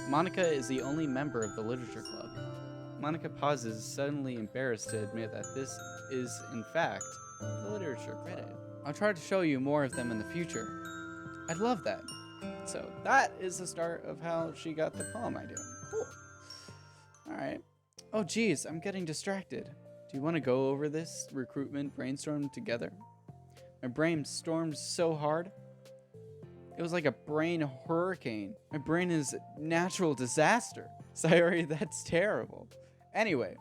Monika is the only member of the literature club. Monika pauses, suddenly embarrassed to admit that this is, in fact, the literature club. I'll try to show you more of them in the future. I'd love that. So that is the start of how she got the poem idea. Cool. Alright. Oh geez, I'm getting distracted. Do you want to go over this recruitment brainstorm together? My brain stormed so hard. It was like a brain hurricane. My brain is a natural disaster. Sayori, that's terrible. Anyway,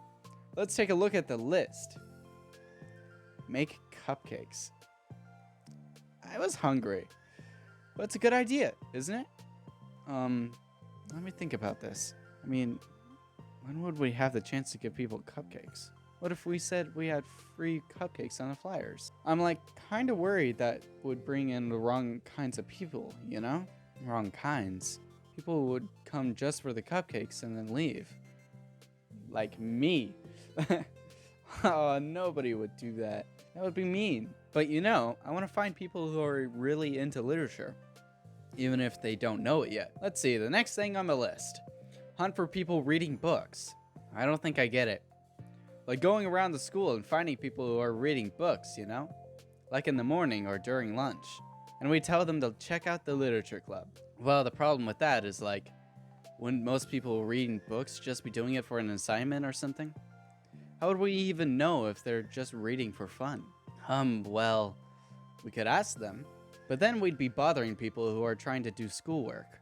let's take a look at the list. Make cupcakes. I was hungry. But it's a good idea, isn't it? Let me think about this. I mean, when would we have the chance to give people cupcakes? What if we said we had free cupcakes on the flyers? I'm like kind of worried that would bring in the wrong kinds of people, you know? Wrong kinds. People would come just for the cupcakes and then leave. Like me. Oh, nobody would do that. That would be mean. But you know, I want to find people who are really into literature, even if they don't know it yet. Let's see, the next thing on the list. Hunt for people reading books. I don't think I get it. Like going around the school and finding people who are reading books, you know? Like in the morning or during lunch. And we tell them to check out the literature club. Well, the problem with that is like, wouldn't most people reading books just be doing it for an assignment or something? How would we even know if they're just reading for fun? Well, we could ask them, but then we'd be bothering people who are trying to do schoolwork.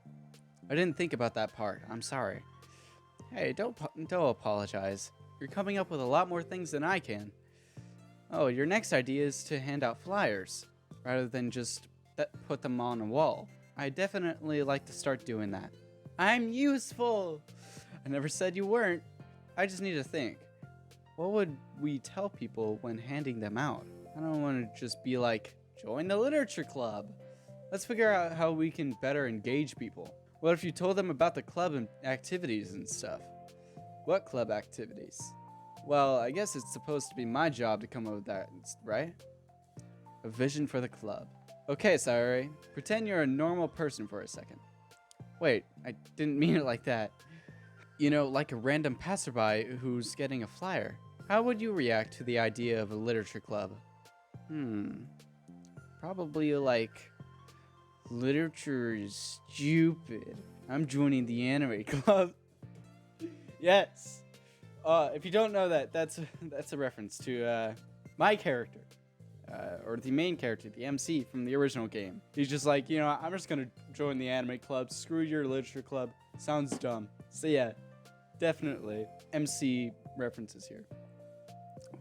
I didn't think about that part. I'm sorry. Hey, don't apologize. You're coming up with a lot more things than I can. Oh, your next idea is to hand out flyers, rather than just put them on a wall. I definitely like to start doing that. I'm useful! I never said you weren't. I just need to think. What would we tell people when handing them out? I don't want to just be like, join the literature club. Let's figure out how we can better engage people. What if you told them about the club and activities and stuff? What club activities? Well, I guess it's supposed to be my job to come up with that, right? A vision for the club. Okay, Sayori, pretend you're a normal person for a second. Wait, I didn't mean it like that. You know, like a random passerby who's getting a flyer. How would you react to the idea of a literature club? Probably like, literature is stupid. I'm joining the anime club. Yes. If you don't know that, that's a reference to my character. Or the main character, the MC from the original game. He's just like, you know, I'm just gonna join the anime club. Screw your literature club. Sounds dumb. So yeah, definitely MC references here.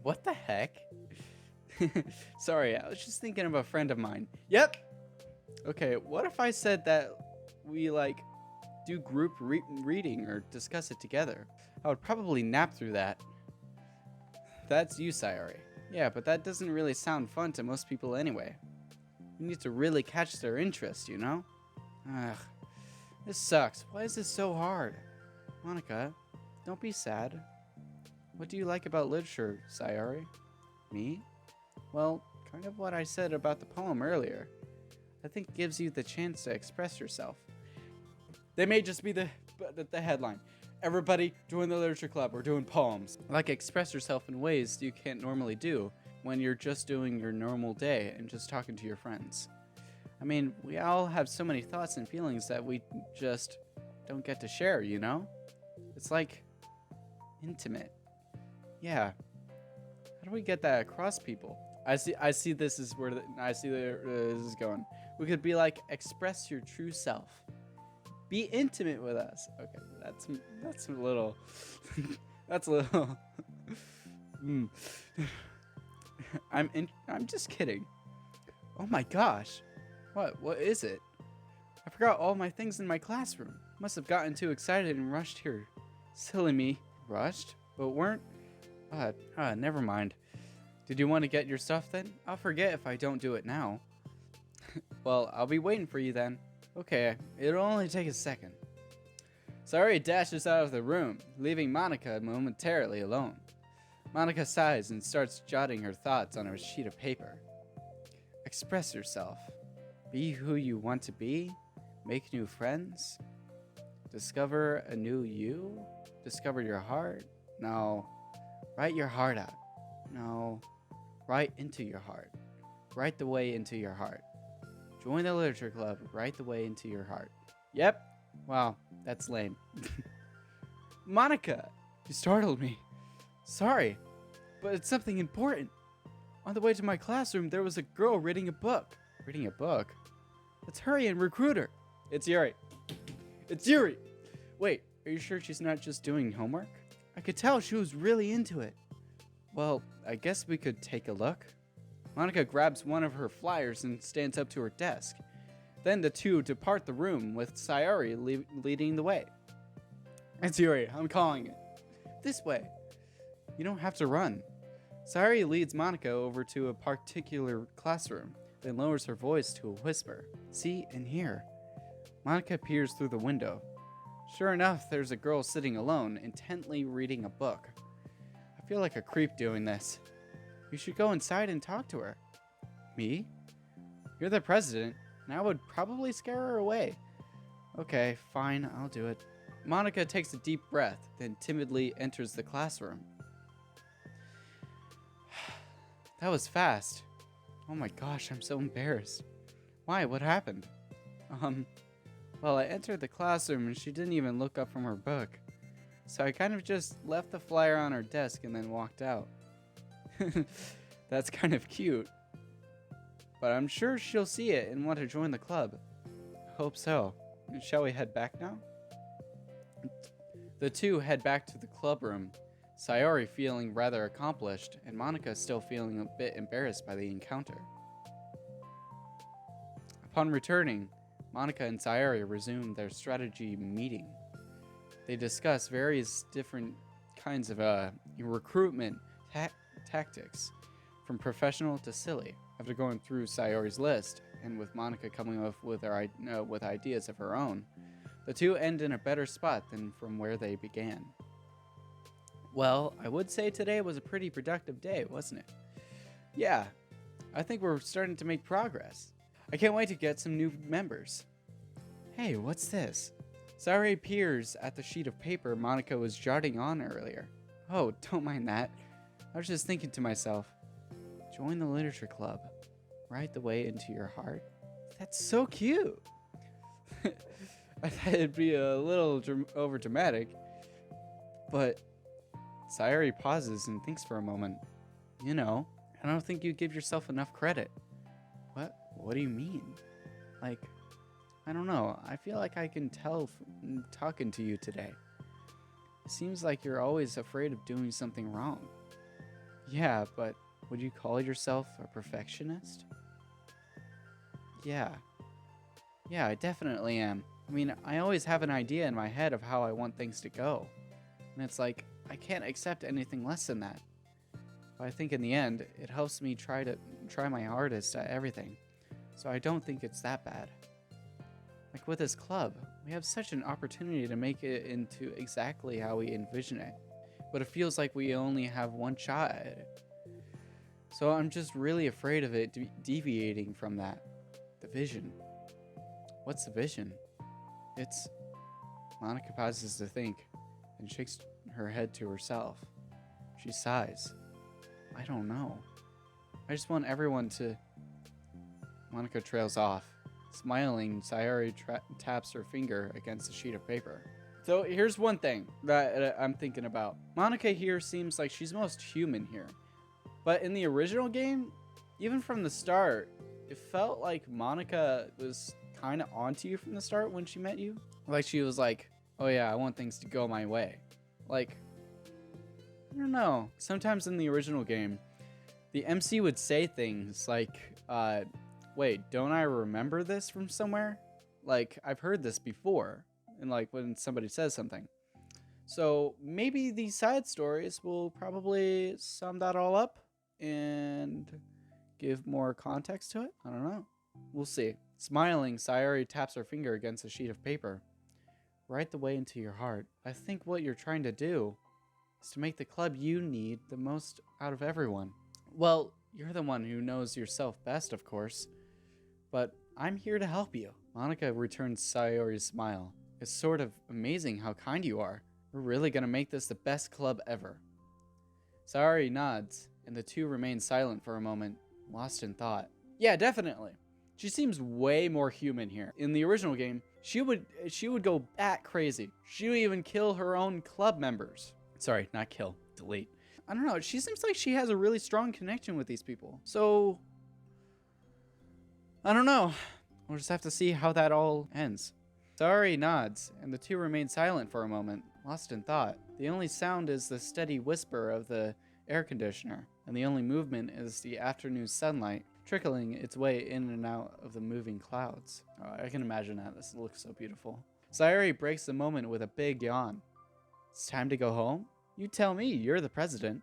What the heck? Sorry, I was just thinking of a friend of mine. Yep. Okay, what if I said that we like do group reading or discuss it together? I would probably nap through that. That's you, Sayori. Yeah, but that doesn't really sound fun to most people anyway. You need to really catch their interest, you know? Ugh, this sucks. Why is this so hard? Monika, don't be sad. What do you like about literature, Sayori? Me? Well, kind of what I said about the poem earlier. I think it gives you the chance to express yourself. They may just be the headline. Everybody join the literature club. We're doing poems. Like express yourself in ways you can't normally do when you're just doing your normal day and just talking to your friends. I mean, we all have so many thoughts and feelings that we just don't get to share, you know? It's like intimate. Yeah. How do we get that across people? I see this is where this is going. We could be like, express your true self. Be intimate with us. Okay, that's a little that's a little I'm just kidding. Oh my gosh. What is it? I forgot all my things in my classroom. Must have gotten too excited and rushed here. Silly me. Rushed? But weren't never mind. Did you want to get your stuff then? I'll forget if I don't do it now. Well, I'll be waiting for you then. Okay, it'll only take a second. Sayori dashes out of the room, leaving Monika momentarily alone. Monika sighs and starts jotting her thoughts on a sheet of paper. Express yourself. Be who you want to be. Make new friends. Discover a new you? Discover your heart? No. Write your heart out. No. Write into your heart. Write the way into your heart. Join the literature club. Write the way into your heart. Yep. Wow, that's lame. Monika, you startled me. Sorry, but it's something important. On the way to my classroom, there was a girl reading a book. Reading a book? Let's hurry and recruit her. It's Yuri. It's Yuri. Wait, are you sure she's not just doing homework? I could tell she was really into it. Well, I guess we could take a look. Monika grabs one of her flyers and stands up to her desk. Then the two depart the room with Sayori leading the way. It's Yuri, I'm calling it. This way. You don't have to run. Sayori leads Monika over to a particular classroom, then lowers her voice to a whisper. See and hear. Monika peers through the window. Sure enough, there's a girl sitting alone, intently reading a book. I feel like a creep doing this. You should go inside and talk to her. Me? You're the president, and I would probably scare her away. Okay, fine, I'll do it. Monika takes a deep breath, then timidly enters the classroom. That was fast. Oh my gosh, I'm so embarrassed. Why? What happened? Well, I entered the classroom and she didn't even look up from her book. So I kind of just left the flyer on her desk and then walked out. That's kind of cute. But I'm sure she'll see it and want to join the club. Hope so. Shall we head back now? The two head back to the club room, Sayori feeling rather accomplished, and Monika still feeling a bit embarrassed by the encounter. Upon returning, Monika and Sayori resume their strategy meeting. They discuss various different kinds of recruitment tactics, from professional to silly. After going through Sayori's list, and with Monika coming up with ideas of her own, the two end in a better spot than from where they began. Well, I would say today was a pretty productive day, wasn't it? Yeah, I think we're starting to make progress. I can't wait to get some new members. Hey, what's this? Sayori peers at the sheet of paper Monika was jotting on earlier. Oh, don't mind that. I was just thinking to myself, join the literature club. Write the way into your heart. That's so cute. I thought it'd be a little over dramatic, but Sayori pauses and thinks for a moment. You know, I don't think you give yourself enough credit. What? What do you mean? Like, I don't know. I feel like I can tell from talking to you today. It seems like you're always afraid of doing something wrong. Yeah, but would you call yourself a perfectionist? Yeah, I definitely am. I mean, I always have an idea in my head of how I want things to go. And it's like, I can't accept anything less than that. But I think in the end, it helps me try my hardest at everything. So I don't think it's that bad. Like with this club, we have such an opportunity to make it into exactly how we envision it. But it feels like we only have one shot at it. So I'm just really afraid of it deviating from that. The vision. What's the vision? It's... Monika pauses to think and shakes her head to herself. She sighs. I don't know. I just want everyone to... Monika trails off. Smiling, Sayori taps her finger against a sheet of paper. So here's one thing that I'm thinking about. Monika here seems like she's most human here. But in the original game, even from the start, it felt like Monika was kind of onto you from the start when she met you. Like she was like, oh yeah, I want things to go my way. Like, I don't know. Sometimes in the original game, the MC would say things like, wait, don't I remember this from somewhere? Like, I've heard this before. And like when somebody says something. So maybe these side stories will probably sum that all up and give more context to it. I don't know. We'll see. Smiling, Sayori taps her finger against a sheet of paper. Write the way into your heart. I think what you're trying to do is to make the club you need the most out of everyone. Well, you're the one who knows yourself best, of course. But I'm here to help you. Monika returns Sayori's smile. It's sort of amazing how kind you are. We're really gonna make this the best club ever. Sayori nods, and the two remain silent for a moment, lost in thought. Yeah, definitely. She seems way more human here. In the original game, she would go bat crazy. She would even kill her own club members. Sorry, not kill, delete. I don't know, she seems like she has a really strong connection with these people. So, I don't know. We'll just have to see how that all ends. Sayori nods, and the two remain silent for a moment, lost in thought. The only sound is the steady whisper of the air conditioner, and the only movement is the afternoon sunlight trickling its way in and out of the moving clouds. Oh, I can imagine that. This looks so beautiful. Sayori breaks the moment with a big yawn. It's time to go home? You tell me, you're the president.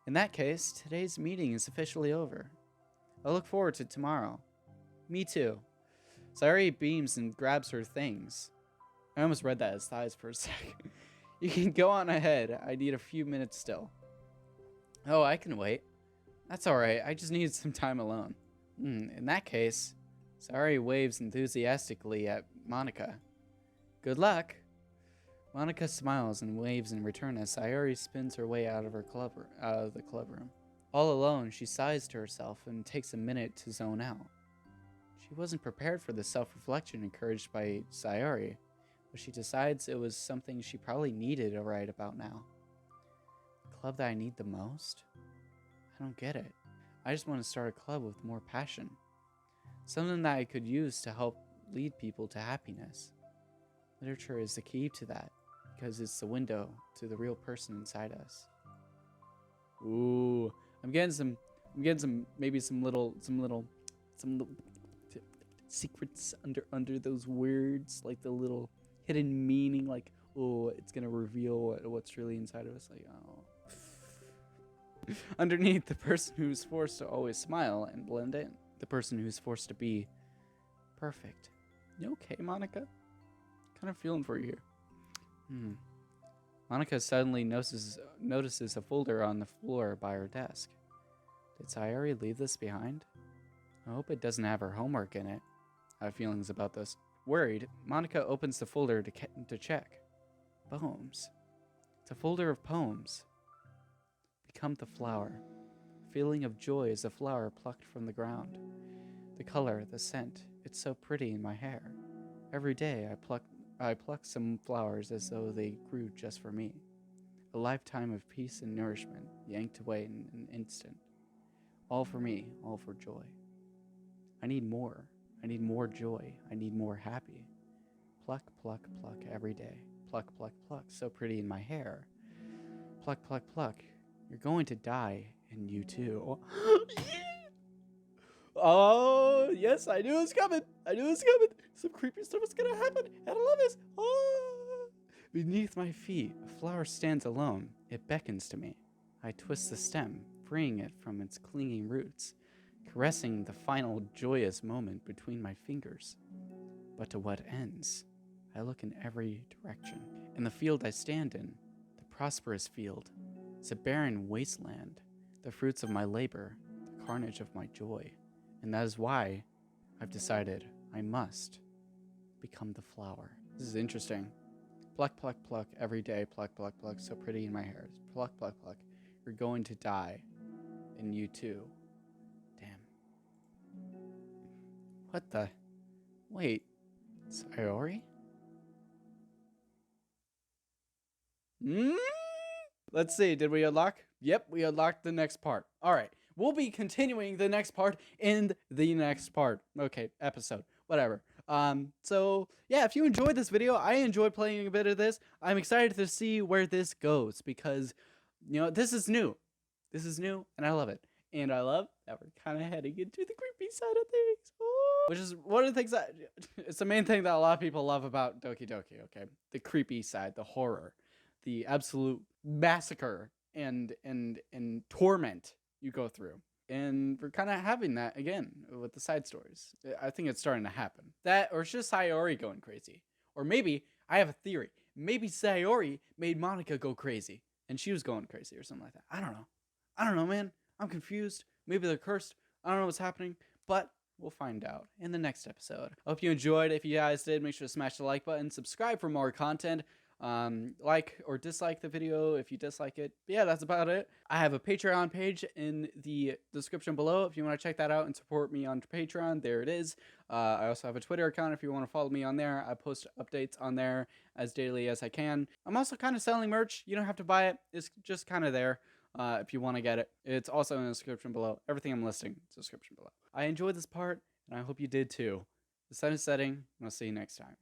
In that case, today's meeting is officially over. I look forward to tomorrow. Me too. Sayori beams and grabs her things. I almost read that as thighs for a sec. You can go on ahead. I need a few minutes still. Oh, I can wait. That's alright. I just need some time alone. In that case, Sayori waves enthusiastically at Monika. Good luck. Monika smiles and waves in return as Sayori spins her way out of the club room. All alone, she sighs to herself and takes a minute to zone out. She wasn't prepared for the self-reflection encouraged by Sayori, but she decides it was something she probably needed to write about now. The club that I need the most? I don't get it. I just want to start a club with more passion. Something that I could use to help lead people to happiness. Literature is the key to that, because it's the window to the real person inside us. Ooh, I'm getting some little secrets under those words, like the little hidden meaning, like, oh, it's gonna reveal what's really inside of us, like, oh. Underneath, the person who's forced to always smile and blend in. The person who's forced to be perfect. You okay, Monika? Kind of feeling for you here. Monika suddenly notices a folder on the floor by her desk. Did Sayori leave this behind? I hope it doesn't have her homework in it. I have feelings about this. Worried, Monika opens the folder to check. Poems. It's a folder of poems. Become the flower. Feeling of joy as a flower plucked from the ground. The color, the scent, it's so pretty in my hair. Every day I pluck some flowers as though they grew just for me. A lifetime of peace and nourishment yanked away in an instant. All for me, all for joy. I need more. I need more joy. I need more happy. Pluck, pluck, pluck every day. Pluck, pluck, pluck, so pretty in my hair. Pluck, pluck, pluck. You're going to die, and you too. Oh, yes, I knew it was coming. I knew it was coming. Some creepy stuff was gonna happen, and I love this. Oh. Beneath my feet, a flower stands alone. It beckons to me. I twist the stem, freeing it from its clinging roots, caressing the final joyous moment between my fingers. But to what ends? I look in every direction. In the field I stand in, the prosperous field, is a barren wasteland, the fruits of my labor, the carnage of my joy. And that is why I've decided I must become the flower. This is interesting. Pluck, pluck, pluck, every day, pluck, pluck, pluck, so pretty in my hair. Pluck, pluck, pluck. You're going to die, and you too. Damn. What the? Wait, Sayori? Let's see, did we unlock? Yep, we unlocked the next part. All right, we'll be continuing the next part in the next part. Okay, episode, whatever. So yeah, if you enjoyed this video, I enjoyed playing a bit of this. I'm excited to see where this goes because, you know, this is new. This is new, and I love it. And I love that we're kind of heading into the creepy side of things. Oh. Which is one of the things that, it's the main thing that a lot of people love about Doki Doki, okay? The creepy side, the horror, the absolute massacre and torment you go through. And we're kind of having that again with the side stories. I think it's starting to happen. That, or it's just Sayori going crazy. Or maybe, I have a theory, maybe Sayori made Monika go crazy. And she was going crazy or something like that. I don't know. I don't know, man. I'm confused. Maybe they're cursed. I don't know what's happening. But We'll find out in the next episode. I hope you enjoyed. If you guys did, make sure to smash the like button, subscribe for more content. Like or dislike the video if you dislike it. But yeah, that's about it. I have a Patreon page in the description below if you want to check that out and support me on Patreon. There it is. I also have a Twitter account if you want to follow me on there. I post updates on there as daily as I can. I'm also kind of selling merch. You don't have to buy it. It's just kind of there. If you want to get it, it's also in the description below. Everything I'm listing is in the description below. I enjoyed this part, and I hope you did too. The sun is setting, and I'll see you next time.